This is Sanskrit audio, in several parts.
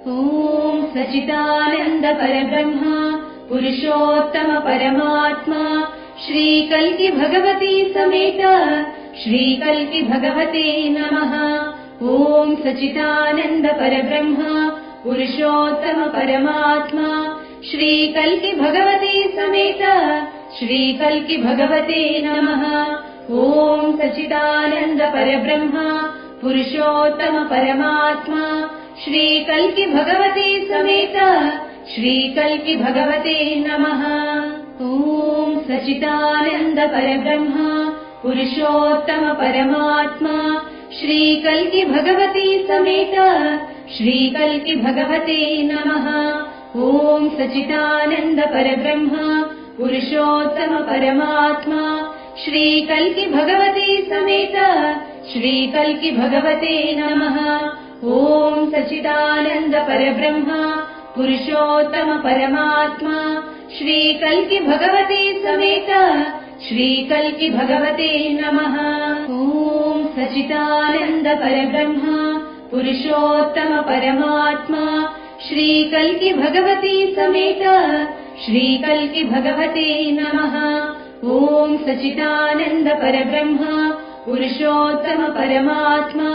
ॐ सच्चिदानन्द परब्रह्म पुरुषोत्तम परमात्मा श्री कल्कि भगवती समेत श्री कल्कि भगवते नमः। ॐ सच्चिदानन्द परब्रह्म पुरुषोत्तम परमात्मा श्री कल्कि भगवती समेत श्री कल्कि भगवते नमः। ॐ सच्चिदानन्द परब्रह्म पुरुषोत्तम परमात्मा श्री कल्कि भगवती समेत श्री कल्कि भगवते नमः। ॐ सच्चिदानन्द परब्रह्म पुरुषोत्तम परमात्मा श्री कल्कि भगवती समेत श्री कल्कि भगवते नमः। ॐ सच्चिदानन्द परब्रह्म पुरुषोत्तम परमात्मा श्री कल्कि भगवती समेत श्री कल्कि भगवते नमः। ॐ सच्चिदानन्द परब्रह्म पुरुषोत्तम परमात्मा श्री कल्कि भगवती समेत श्री कल्कि भगवते नमः। ॐ सच्चिदानन्द परब्रह्म पुरुषोत्तम परमात्मा श्री कल्कि भगवती समेत श्री कल्कि भगवते नमः। ॐ सच्चिदानन्द परब्रह्म पुरुषोत्तम परमात्मा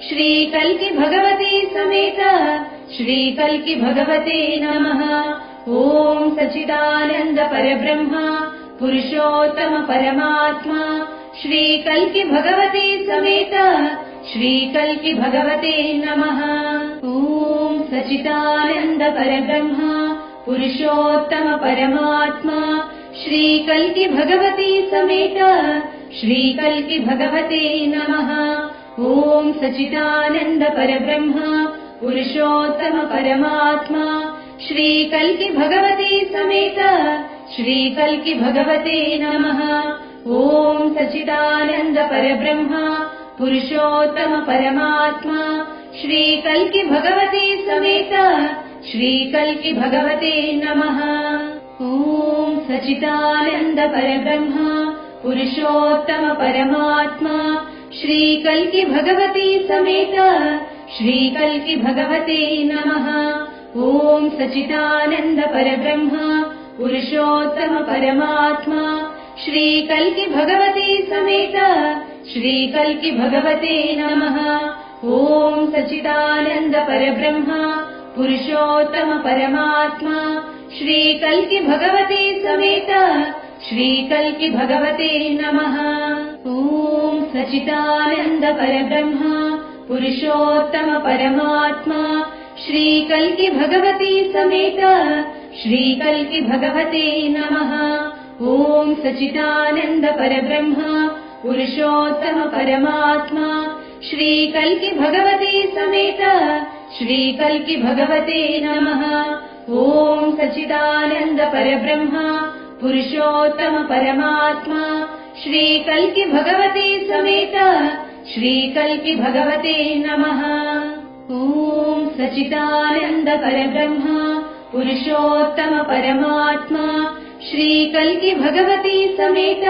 श्री कल्कि भगवती समेत श्री कल्कि भगवते नमः। ॐ सच्चिदानन्द परब्रह्म पुरुषोत्तम परमात्मा श्री कल्कि भगवती समेत श्री कल्कि भगवते नमः। ॐ सच्चिदानन्द परब्रह्म पुरुषोत्तम परमात्मा श्री कल्कि भगवती समेत श्री कल्कि भगवते नमः। ॐ सच्चिदानन्द परब्रह्म पुरुषोत्तम परमात्मा श्री कल्कि भगवती समेत श्री कल्कि भगवते नमः। ॐ सच्चिदानन्द परब्रह्म पुरुषोत्तम परमात्मा श्री कल्कि भगवती समेत श्री कल्कि भगवते नमः। ॐ सच्चिदानन्द परब्रह्म पुरुषोत्तम परमात्मा श्री कल्कि भगवती समेत श्री कल्कि भगवते नमः। ॐ सच्चिदानन्द परब्रह्म पुरुषोत्तम परमात्मा श्री कल्कि भगवती समेत श्री कल्कि भगवते नमः। ॐ सच्चिदानन्द परब्रह्म पुरुषोत्तम परमात्मा श्री कल्कि भगवती समेत श्री कल्कि भगवते नमः। ॐ सच्चिदानन्द परब्रह्म पुरुषोत्तम परमात्मा श्री कल्कि भगवती समेत श्री कल्कि भगवते नमः। ॐ सच्चिदानन्द परब्रह्म पुरुषोत्तम परमात्मा श्री कल्कि भगवती समेत श्री कल्कि भगवते नमः। ॐ सच्चिदानन्द परब्रह्म पुरुषोत्तम परमात्मा श्री कल्कि भगवती समेत श्री कल्कि भगवते नमः। ॐ सच्चिदानन्द परब्रह्म पुरुषोत्तम परमात्मा श्री कल्कि भगवती समेत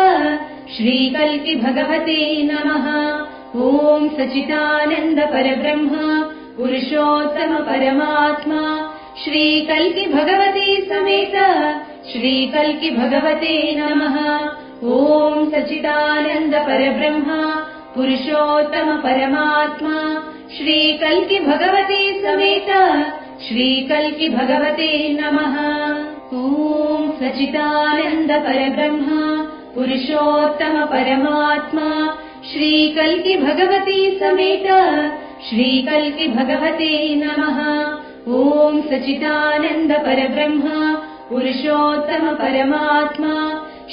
श्री कल्कि भगवते नमः। ॐ सच्चिदानन्द परब्रह्म पुरुषोत्तम परमात्मा श्री कल्कि भगवती समेत श्री कल्कि भगवते नमः। ॐ सच्चिदानन्द परब्रह्म पुरुषोत्तम परमात्मा श्री कल्कि भगवती समेत श्री कल्कि भगवते नमः। ॐ सच्चिदानन्द परब्रह्म पुरुषोत्तम परमात्मा श्री कल्कि भगवती समेत श्री कल्कि भगवते नमः। ॐ सच्चिदानन्द परब्रह्म पुरुषोत्तम परमात्मा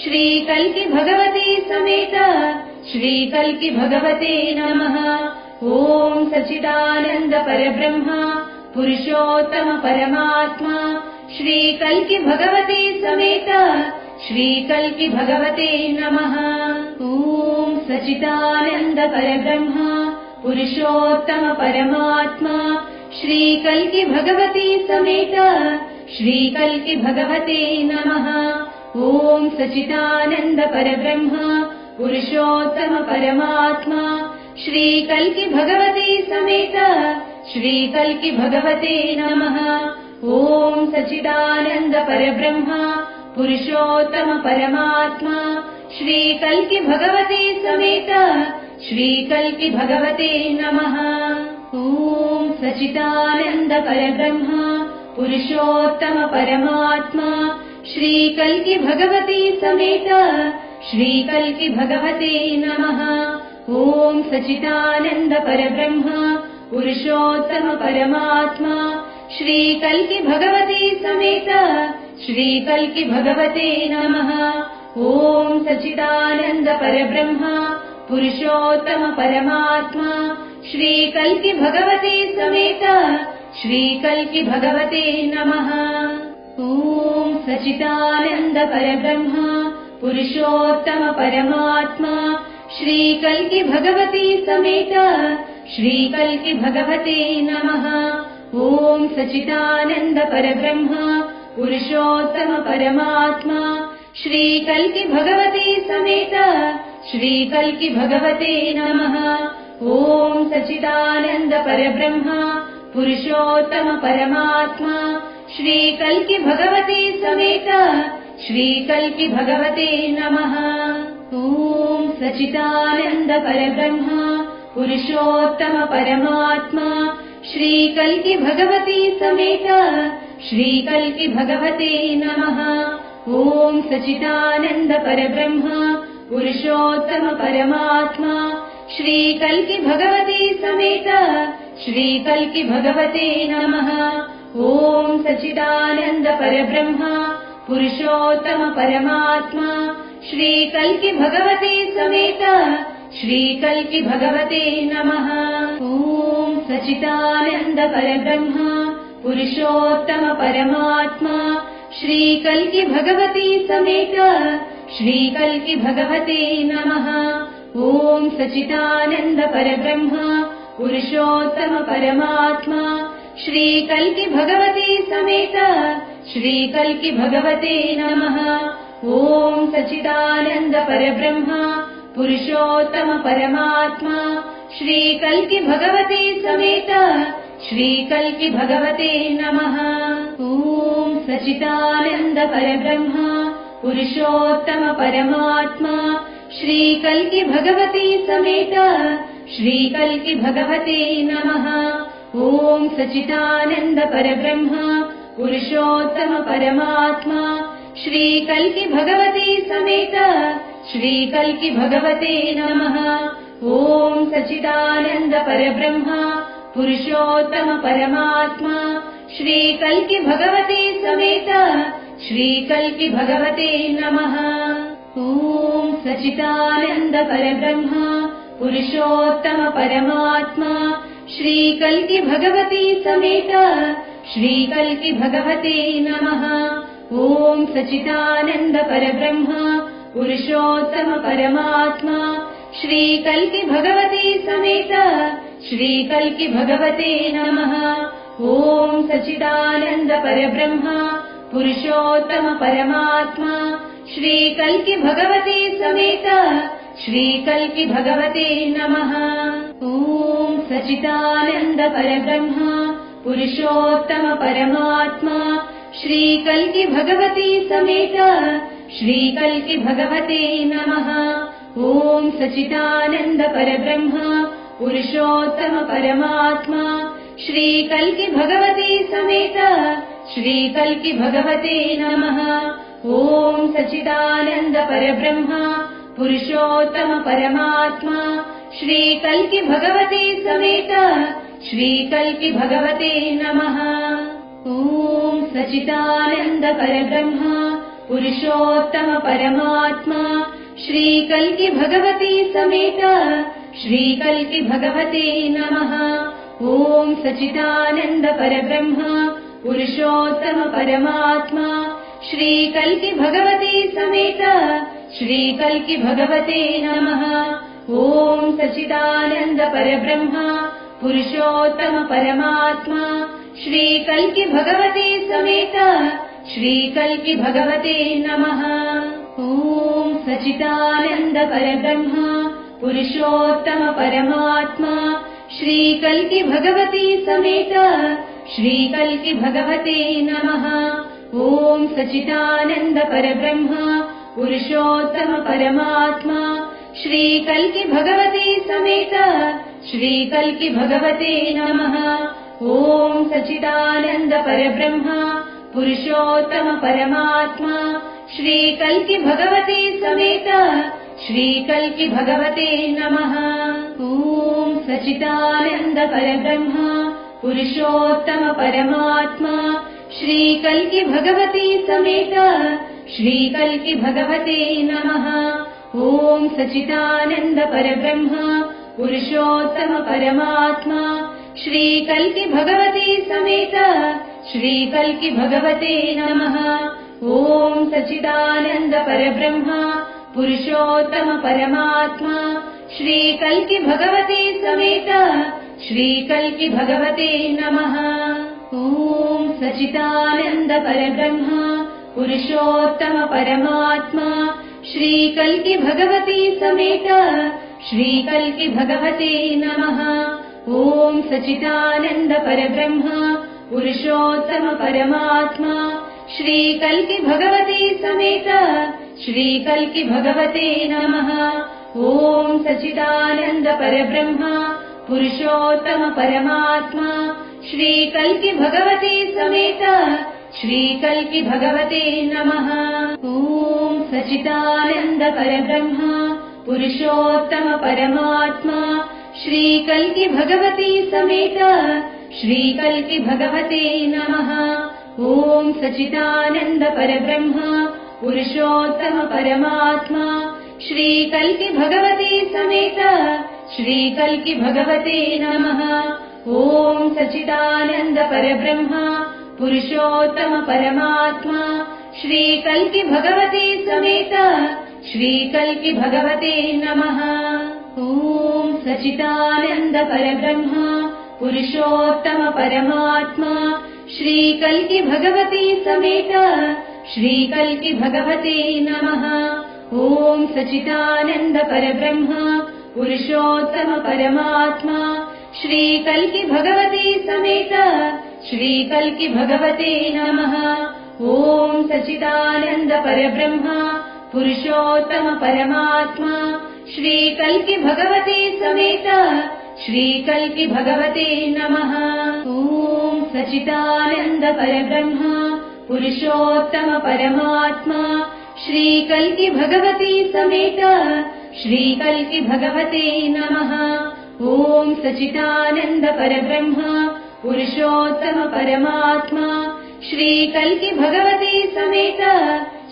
श्री कल्कि भगवती समेत श्री कल्कि भगवते नमः। ॐ सच्चिदानन्द परब्रह्म पुरुषोत्तम परमात्मा श्री कल्कि भगवती समेत श्री कल्कि भगवते नमः। ॐ सच्चिदानन्द परब्रह्म पुरुषोत्तम परमात्मा श्री कल्कि भगवती समेत श्री कल्कि भगवते नमः। ॐ सच्चिदानन्द परब्रह्म पुरुषोत्तम परमात्मा श्री कल्कि भगवती समेत श्रीकल्कि भगवते नमः। ॐ सच्चिदानन्द परब्रह्म पुरुषोत्तम परमात्मा श्रीकल्कि भगवते समेत श्रीकल्कि भगवते नमः। ॐ सच्चिदानन्द परब्रह्म पुरुषोत्तम परमात्मा श्रीकल्कि भगवते समेत श्रीकल्कि भगवते नमः। ॐ सच्चिदानन्द परब्रह्म पुरुषोत्तम परमात्मा श्रीकल्कि भगवते समेत श्रीकल्कि भगवते नमः। ॐ सच्चिदानन्द परब्रह्म पुरुषोत्तम परमात्मा श्रीकल्कि भगवते समेत श्रीकल्कि भगवते नमः। ॐ सच्चिदानन्द परब्रह्म पुरुषोत्तम परमात्मा श्रीकल्कि भगवते समेत श्रीकल्कि भगवते नमः। ॐ सच्चिदानन्द परब्रह्म पुरुषोत्तम परमात्मा श्रीकल्कि भगवते समेत श्रीकल्कि भगवते नमः। ॐ सच्चिदानन्द परब्रह्म पुरुषोत्तम परमात्मा श्रीकल्कि भगवते समेत श्रीकल्कि भगवते नमः। ॐ सच्चिदानन्द परब्रह्म पुरुषोत्तम परमात्मा श्रीकल्कि भगवते समेत श्रीकल्कि भगवते नमः। ॐ सच्चिदानन्द परब्रह्म पुरुषोत्तम परमात्मा श्रीकल्कि भगवते समेत श्रीकल्कि भगवते नमः। ॐ सच्चिदानन्द परब्रह्म पुरुषोत्तम परमात्मा श्रीकल्कि भगवते समेत श्रीकल्कि भगवते नमः। ॐ सच्चिदानन्द परब्रह्म पुरुषोत्तम परमात्मा श्रीकल्कि भगवते समेत श्रीकल्कि भगवते नमः। ॐ सच्चिदानन्द परब्रह्म पुरुषोत्तम परमात्मा श्रीकल्कि भगवते समेत श्रीकल्कि भगवते नमः। ॐ सच्चिदानन्द परब्रह्म पुरुषोत्तम परमात्मा श्रीकल्कि भगवते समेत श्रीकल्कि भगवते नमः। ॐ सच्चिदानन्द परब्रह्म पुरुषोत्तम परमात्मा श्रीकल्कि भगवते समेत श्रीकल्कि भगवते नमः। ॐ सच्चिदानन्द परब्रह्म पुरुषोत्तम परमात्मा श्रीकल्कि भगवते समेत श्रीकल्कि भगवते नमः। ॐ सच्चिदानन्द परब्रह्म पुरुषोत्तम परमात्मा श्रीकल्कि भगवते समेत श्रीकल्कि भगवते नमः। ॐ सच्चिदानन्द परब्रह्म पुरुषोत्तम परमात्मा श्रीकल्कि भगवते समेत श्रीकल्कि भगवते नमः। ॐ सच्चिदानन्द परब्रह्म पुरुषोत्तम परमात्मा श्रीकल्कि भगवते समेत श्रीकल्कि भगवते नमः। ॐ सच्चिदानन्द परब्रह्म पुरुषोत्तम परमात्मा श्रीकल्कि भगवते समेत श्रीकल्कि भगवते नमः। ॐ सच्चिदानन्द परब्रह्म पुरुषोत्तम परमात्मा श्रीकल्कि भगवते समेत श्रीकल्कि भगवते नमः। ॐ सच्चिदानन्द परब्रह्म पुरुषोत्तम परमात्मा श्रीकल्कि भगवते समेत श्रीकल्कि भगवते नमः। ॐ सच्चिदानन्द परब्रह्म पुरुषोत्तम परमात्मा श्रीकल्कि भगवते समेत श्रीकल्कि भगवते नमः। ॐ सच्चिदानन्द परब्रह्म पुरुषोत्तम परमात्मा श्रीकल्कि भगवते समेत श्रीकल्कि भगवते नमः। ॐ सच्चिदानन्द परब्रह्म पुरुषोत्तम परमात्मा श्रीकल्कि भगवते समेत श्रीकल्कि भगवते नमः। ॐ सच्चिदानन्द परब्रह्म पुरुषोत्तम परमात्मा श्रीकल्कि भगवते समेत श्रीकल्कि भगवते नमः। ॐ सच्चिदानन्द परब्रह्म पुरुषोत्तम परमात्मा श्री कल्कि भगवती समेत श्री कल्कि भगवते नमः। ॐ सच्चिदानन्द परब्रह्म पुरुषोत्तम परमात्मा श्री कल्कि भगवती समेत श्री कल्कि भगवते नमः। ॐ सच्चिदानन्द परब्रह्म पुरुषोत्तम परमात्मा श्री कल्कि भगवती समेत श्री कल्कि भगवते नमः। ॐ सच्चिदानन्द परब्रह्म पुरुषोत्तम परमात्मा श्री कल्कि भगवती समेत श्री कल्कि भगवते नमः। ॐ सच्चिदानन्द परब्रह्म पुरुषोत्तम परमात्मा श्री कल्कि भगवती समेत श्री कल्कि भगवते नमः। ॐ सच्चिदानन्द परब्रह्म पुरुषोत्तम परमात्मा श्री कल्कि भगवती समेत श्री कल्कि भगवते नमः। ॐ सच्चिदानन्द परब्रह्म पुरुषोत्तम परमात्मा श्री कल्कि भगवती समेत श्री कल्कि भगवते नमः। ॐ सच्चिदानन्द परब्रह्म पुरुषोत्तम परमात्मा श्री कल्कि भगवती समेत श्री कल्कि भगवते नमः। ॐ सच्चिदानन्द परब्रह्म पुरुषोत्तम परमात्मा श्री कल्कि भगवती समेत श्री कल्कि भगवते नमः। ॐ सच्चिदानन्द परब्रह्म पुरुषोत्तम परमात्मा श्री कल्कि भगवती समेत श्री कल्कि भगवते नमः। ॐ सच्चिदानन्द परब्रह्म पुरुषोत्तम परमात्मा श्री कल्कि भगवती समेत श्री कल्कि भगवते नमः। ॐ सच्चिदानन्द परब्रह्म पुरुषोत्तम परमात्मा श्री कल्कि भगवती समेत श्री कल्कि भगवते नमः। ॐ सच्चिदानन्द परब्रह्म पुरुषोत्तम परमात्मा श्री कल्कि भगवती समेत श्री कल्कि भगवते नमः। ॐ सच्चिदानन्द परब्रह्म पुरुषोत्तम परमात्मा श्री कल्कि भगवती समेत श्री कल्कि भगवते नमः। ॐ सच्चिदानन्द परब्रह्म पुरुषोत्तम परमात्मा श्री कल्कि भगवती समेत श्री कल्कि भगवते नमः। ॐ सच्चिदानन्द परब्रह्म पुरुषोत्तम परमात्मा श्री कल्कि भगवती समेत श्री कल्कि भगवते नमः। ॐ सच्चिदानन्द परब्रह्म पुरुषोत्तम परमात्मा श्री कल्कि भगवती समेत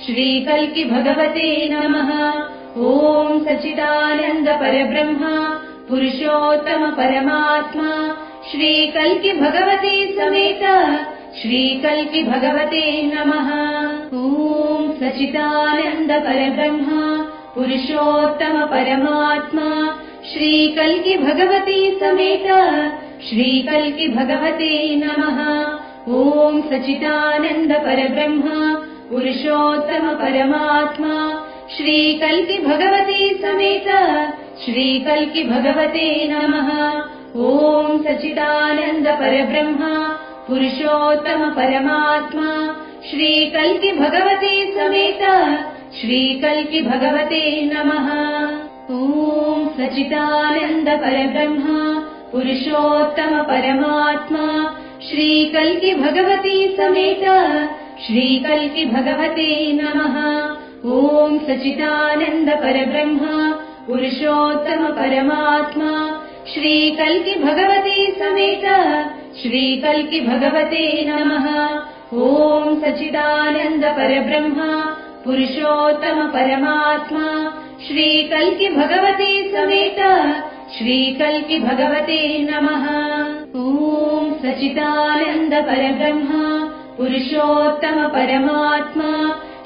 श्री कल्कि भगवते नमः। ॐ सच्चिदानन्द परब्रह्म पुरुषोत्तम परमात्मा श्री कल्कि भगवती समेत श्री कल्कि भगवते नमः। ॐ सच्चिदानन्द परब्रह्म पुरुषोत्तम परमात्मा श्री कल्कि भगवती समेत श्री कल्कि भगवते नमः। ॐ सच्चिदानन्द परब्रह्म पुरुषोत्तम परमात्मा श्री कल्कि भगवती समेत श्री कल्कि भगवते नमः। ॐ सच्चिदानन्द परब्रह्म पुरुषोत्तम परमात्मा श्री कल्कि भगवती समेत श्री कल्कि भगवते नमः। ॐ सच्चिदानन्द परब्रह्म पुरुषोत्तम परमात्मा श्री कल्कि भगवती समेत श्री कल्कि भगवते नमः। ॐ सच्चिदानन्द परब्रह्म पुरुषोत्तम परमात्मा श्री कल्कि भगवती समेत श्री कल्कि भगवते नमः। ॐ सच्चिदानन्द परब्रह्म पुरुषोत्तम परमात्मा श्री कल्कि भगवती समेत श्री कल्कि भगवते नमः। ॐ सच्चिदानन्द परब्रह्म पुरुषोत्तम परमात्मा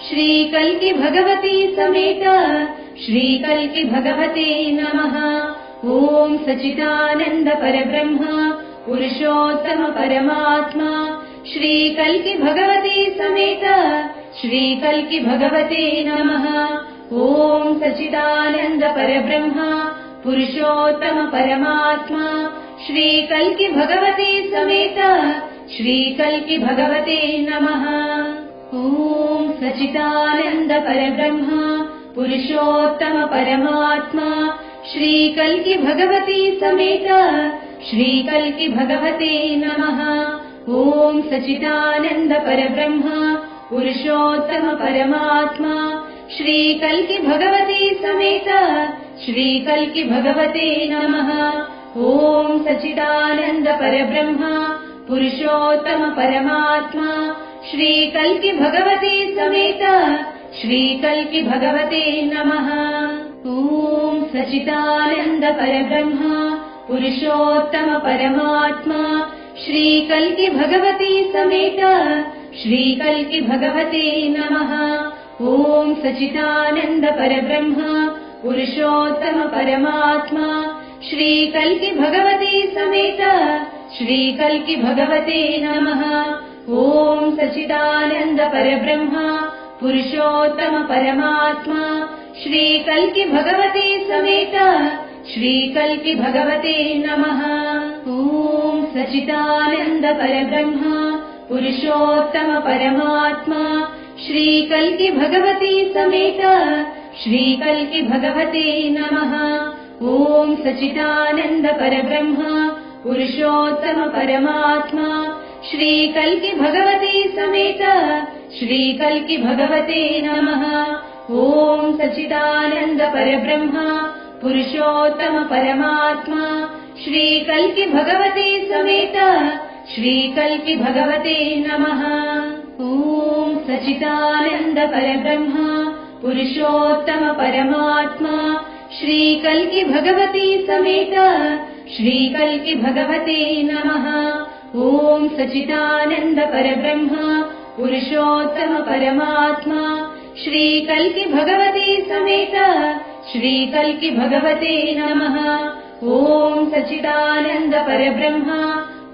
श्री कल्कि भगवती समेत श्री कल्कि भगवते नमः। ॐ सच्चिदानन्द परब्रह्म पुरुषोत्तम परमात्मा श्री कल्कि भगवती समेत श्री कल्कि भगवते नमः। ॐ सच्चिदानन्द परब्रह्म पुरुषोत्तम परमात्मा श्री कल्कि भगवते समेत श्री कल्कि भगवते नमः। ॐ सच्चिदानन्द परब्रह्म पुरुषोत्तम परमात्मा श्री कल्कि भगवते समेत श्री कल्कि भगवते नमः। ॐ सच्चिदानन्द परब्रह्म पुरुषोत्तम परमात्मा श्री कल्कि भगवते समेत श्री कल्कि भगवते नमः। ॐ सच्चिदानन्द परब्रह्म पुरुषोत्तम परमात्मा श्री कल्कि भगवते समेत श्री कल्कि भगवते नमः। ॐ सच्चिदानन्द परब्रह्म पुरुषोत्तम परमात्मा श्री कल्कि भगवते समेत श्री कल्कि भगवते नमः। ॐ सच्चिदानन्द परब्रह्म पुरुषोत्तम परमात्मा श्री कल्कि भगवते समेत श्री कल्कि भगवते नमः। ॐ सच्चिदानन्द परब्रह्म पुरुषोत्तम परमात्मा श्री कल्कि भगवते समेत श्री कल्कि भगवते नमः। ॐ सच्चिदानन्द परब्रह्म पुरुषोत्तम परमात्मा श्री कल्कि भगवते समेत श्री कल्कि भगवते नमः। ॐ सच्चिदानन्द परब्रह्म पुरुषोत्तम परमात्मा श्री कल्कि भगवते समेत श्री कल्कि भगवते नमः। ॐ सच्चिदानन्द परब्रह्म पुरुषोत्तम परमात्मा श्री कल्कि भगवते समेत श्री कल्कि भगवते नमः। ॐ सच्चिदानन्द परब्रह्म पुरुषोत्तम परमात्मा श्री कल्कि भगवते समेत श्री कल्कि भगवते नमः। ॐ सच्चिदानन्द परब्रह्म पुरुषोत्तम परमात्मा श्री कल्कि भगवते समेत श्री कल्कि भगवते नमः। ॐ सच्चिदानन्द परब्रह्म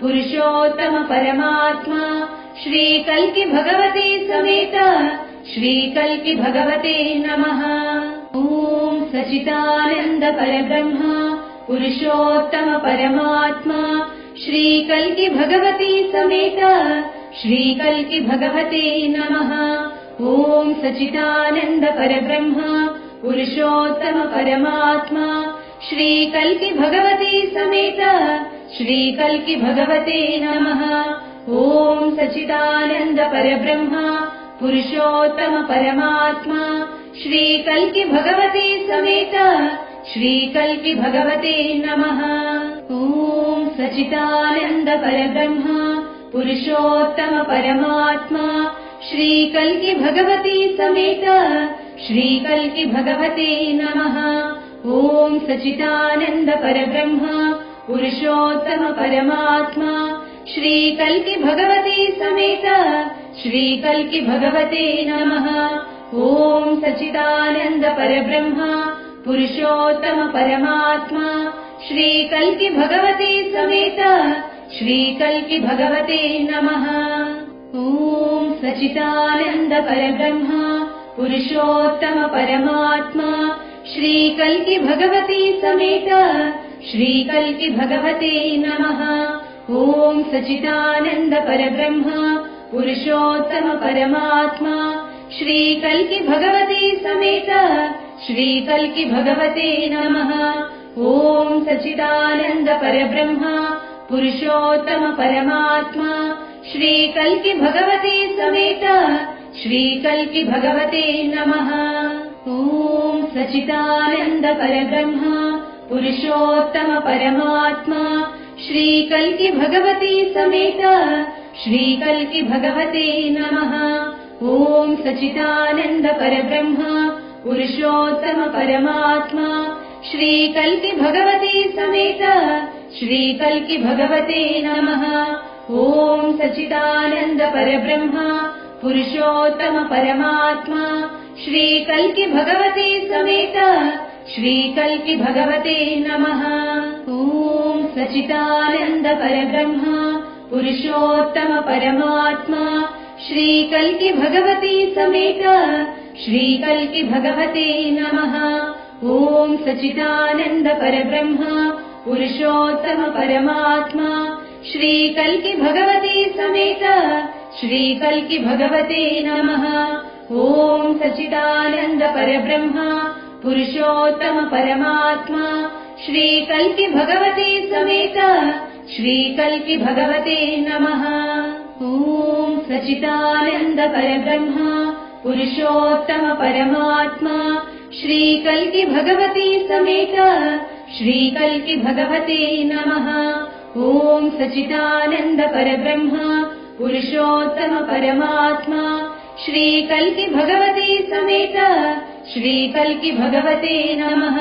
पुरुषोत्तम परमात्मा श्री कल्कि भगवते समेत श्री कल्कि भगवते नमः। ॐ सच्चिदानन्द परब्रह्म पुरुषोत्तम परमात्मा श्री कल्कि भगवते समेत श्री कल्कि भगवते नमः। ॐ सच्चिदानन्द परब्रह्म पुरुषोत्तम परमात्मा श्री कल्कि भगवते समेत श्री कल्कि भगवते नमः। ॐ सच्चिदानन्द परब्रह्म पुरुषोत्तम परमात्मा श्री कल्कि भगवते समेत श्री कल्कि भगवते नमः। ॐ सच्चिदानन्द परब्रह्म पुरुषोत्तम परमात्मा श्री कल्कि भगवते समेत श्री कल्कि भगवते नमः। ॐ सच्चिदानन्द परब्रह्म पुरुषोत्तम परमात्मा श्री कल्कि भगवते समेत श्री कल्कि भगवते नमः। ॐ सच्चिदानन्द परब्रह्म पुरुषोत्तम परमात्मा श्री कल्कि भगवते समेत श्री कल्कि भगवते नमः। ॐ सच्चिदानन्द परब्रह्म पुरुषोत्तम परमात्मा श्री कल्कि भगवते समेत श्री कल्कि भगवते नमः। ॐ सच्चिदानन्द परब्रह्म पुरुषोत्तम परमात्मा श्री कल्कि भगवते समेत श्री कल्कि भगवते नमः। ॐ सच्चिदानन्द परब्रह्म पुरुषोत्तम परमात्मा श्री कल्कि भगवते समेत श्री कल्कि भगवते नमः। ॐ सच्चिदानन्द परब्रह्म पुरुषोत्तम परमात्मा श्री कल्कि भगवते समेत श्री कल्कि भगवते नमः। ॐ सच्चिदानन्द परब्रह्म पुरुषोत्तम परमात्मा श्री कल्कि भगवते समेत श्री कल्कि भगवते नमः। ॐ सच्चिदानन्द परब्रह्म पुरुषोत्तम परमात्मा श्री कल्कि भगवते समेत श्री कल्कि भगवते नमः। ॐ सच्चिदानन्द परब्रह्म पुरुषोत्तम परमात्मा श्री कल्कि भगवते समेत श्री कल्कि भगवते नमः। ॐ सच्चिदानन्द परब्रह्म पुरुषोत्तम परमात्मा श्री कल्कि भगवते समेत श्री कल्कि भगवते नमः। ओम सच्चिदानंद परब्रह्म पुरुषोत्तम परमात्मा श्री कल्कि भगवते समेत श्री कल्कि भगवते नमः। ओम सच्चिदानंद परब्रह्म पुरुषोत्तम परमात्मा श्री कल्कि भगवते समेत श्री कल्कि भगवते नमः। ओम सच्चिदानंद परब्रह्म पुरुषोत्तम परमात्मा श्री कल्कि भगवते समेत श्री कल्कि भगवते नमः।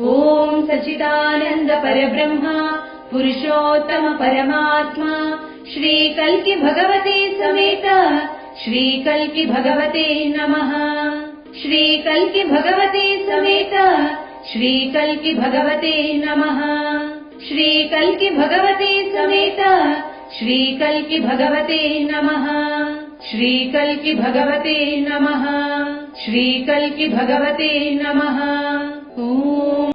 ओम सच्चिदानंद परब्रह्म पुरुषोत्तम परमात्मा श्री कल्कि भगवते समेत श्री कल्कि भगवते नमः। श्री कल्कि भगवते समेत श्री कल्कि भगवते नमः। श्री कल्कि भगवते समेत श्री कल्कि भगवते नमः। श्री कल्कि भगवते नमः। श्री कल्कि भगवते नमः। ओम